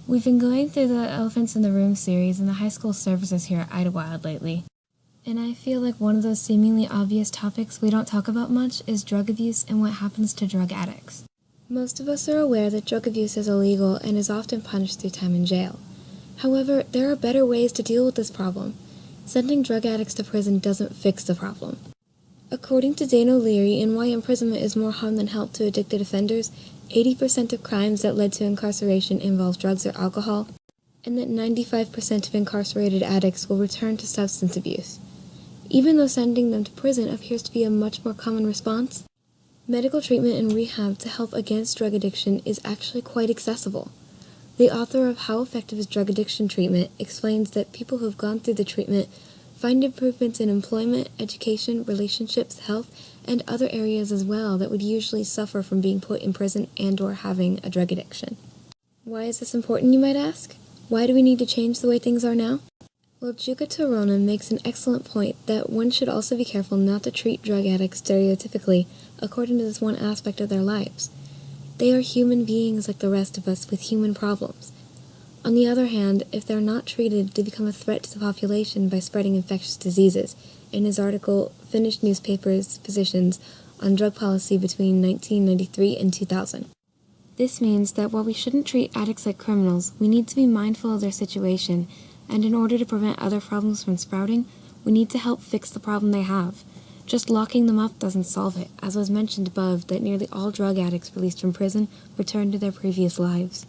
We've been going through the Elephants in the Room series and the high school services here at Idlewild lately. And I feel like one of those seemingly obvious topics we don't talk about much is drug abuse and what happens to drug addicts. Most of us are aware that drug abuse is illegal and is often punished through time in jail. However, there are better ways to deal with this problem. Sending drug addicts to prison doesn't fix the problem. According to Dana Leary, in Why Imprisonment is More Harm Than Help to Addicted Offenders, 80% of crimes that led to incarceration involve drugs or alcohol, and that 95% of incarcerated addicts will return to substance abuse. Even though sending them to prison appears to be a much more common response, medical treatment and rehab to help against drug addiction is actually quite accessible. The author of How Effective is Drug Addiction Treatment explains that people who have gone through the treatment find improvements in employment, education, relationships, health, and other areas as well that would usually suffer from being put in prison and/or having a drug addiction. Why is this important, you might ask? Why do we need to change the way things are now? Well, Juka Torona makes an excellent point that one should also be careful not to treat drug addicts stereotypically according to this one aspect of their lives. They are human beings like the rest of us with human problems. On the other hand, if they're not treated, they become a threat to the population by spreading infectious diseases. In his article, Finnish Newspaper's Positions on Drug Policy between 1993 and 2000. This means that while we shouldn't treat addicts like criminals, we need to be mindful of their situation, and in order to prevent other problems from sprouting, we need to help fix the problem they have. Just locking them up doesn't solve it, as was mentioned above that nearly all drug addicts released from prison return to their previous lives.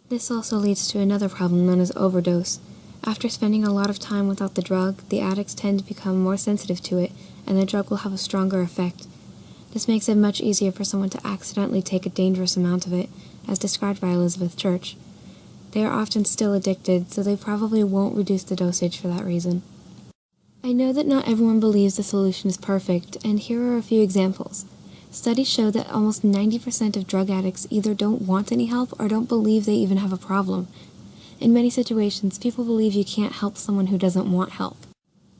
This also leads to another problem known as overdose. After spending a lot of time without the drug, the addicts tend to become more sensitive to it, and the drug will have a stronger effect. This makes it much easier for someone to accidentally take a dangerous amount of it, as described by Elizabeth Church. They are often still addicted, so they probably won't reduce the dosage for that reason. I know that not everyone believes the solution is perfect, and here are a few examples. Studies show that almost 90% of drug addicts either don't want any help or don't believe they even have a problem. In many situations, people believe you can't help someone who doesn't want help.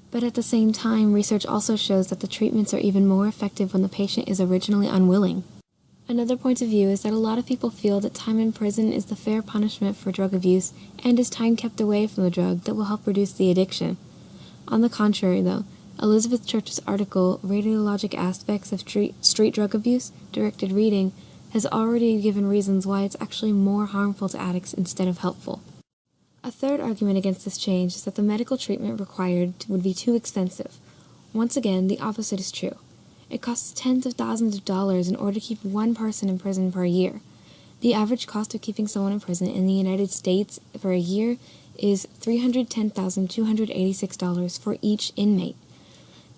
But at the same time, research also shows that the treatments are even more effective when the patient is originally unwilling. Another point of view is that a lot of people feel that time in prison is the fair punishment for drug abuse and is time kept away from the drug that will help reduce the addiction. On the contrary, though, Elizabeth Church's article, Radiologic Aspects of Street Drug Abuse, Directed Reading, has already given reasons why it's actually more harmful to addicts instead of helpful. A third argument against this change is that the medical treatment required would be too expensive. Once again, the opposite is true. It costs tens of thousands of dollars in order to keep one person in prison per year. The average cost of keeping someone in prison in the United States for a year is $310,286 for each inmate.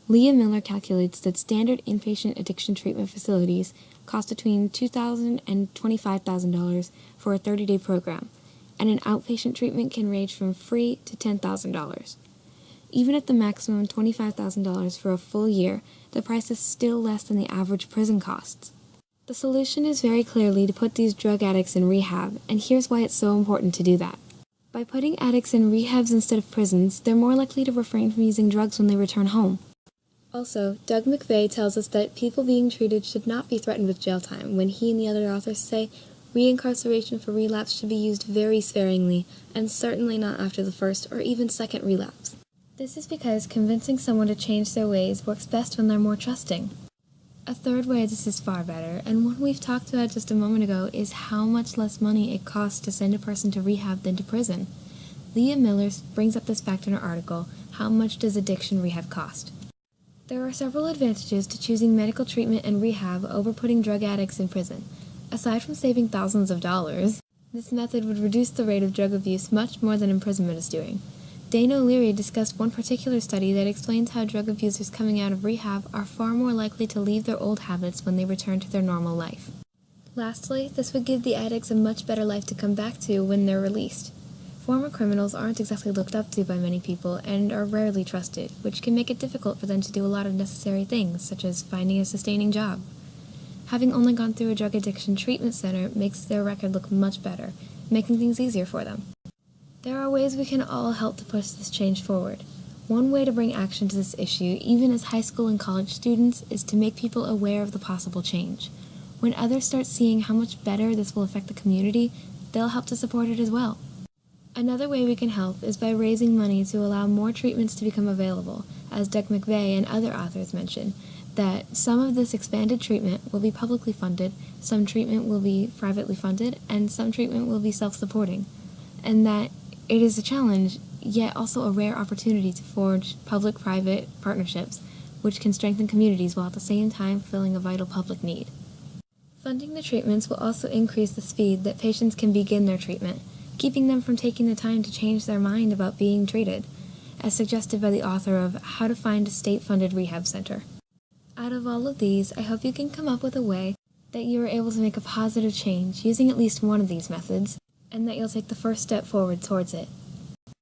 Leah Miller calculates that standard inpatient addiction treatment facilities cost between $2,000 and $25,000 for a 30-day program, and an outpatient treatment can range from free to $10,000. Even at the maximum $25,000 for a full year, the price is still less than the average prison costs. The solution is very clearly to put these drug addicts in rehab, and here's why it's so important to do that. By putting addicts in rehabs instead of prisons, they're more likely to refrain from using drugs when they return home. Also, Doug McVeigh tells us that people being treated should not be threatened with jail time, when he and the other authors say reincarceration for relapse should be used very sparingly, and certainly not after the first or even second relapse. This is because convincing someone to change their ways works best when they're more trusting. A third way this is far better, and one we've talked about just a moment ago, is how much less money it costs to send a person to rehab than to prison. Leah Miller brings up this fact in her article, How Much Does Addiction Rehab Cost? There are several advantages to choosing medical treatment and rehab over putting drug addicts in prison. Aside from saving thousands of dollars, this method would reduce the rate of drug abuse much more than imprisonment is doing. Dana O'Leary discussed one particular study that explains how drug abusers coming out of rehab are far more likely to leave their old habits when they return to their normal life. Lastly, this would give the addicts a much better life to come back to when they're released. Former criminals aren't exactly looked up to by many people and are rarely trusted, which can make it difficult for them to do a lot of necessary things, such as finding a sustaining job. Having only gone through a drug addiction treatment center makes their record look much better, making things easier for them. There are ways we can all help to push this change forward. One way to bring action to this issue, even as high school and college students, is to make people aware of the possible change. When others start seeing how much better this will affect the community, they'll help to support it as well. Another way we can help is by raising money to allow more treatments to become available, as Doug McVeigh and other authors mention, that some of this expanded treatment will be publicly funded, some treatment will be privately funded, and some treatment will be self-supporting, and that it is a challenge, yet also a rare opportunity to forge public-private partnerships, which can strengthen communities while at the same time filling a vital public need. Funding the treatments will also increase the speed that patients can begin their treatment, keeping them from taking the time to change their mind about being treated, as suggested by the author of How to Find a State-Funded Rehab Center. Out of all of these, I hope you can come up with a way that you are able to make a positive change using at least one of these methods, and that you'll take the first step forward towards it.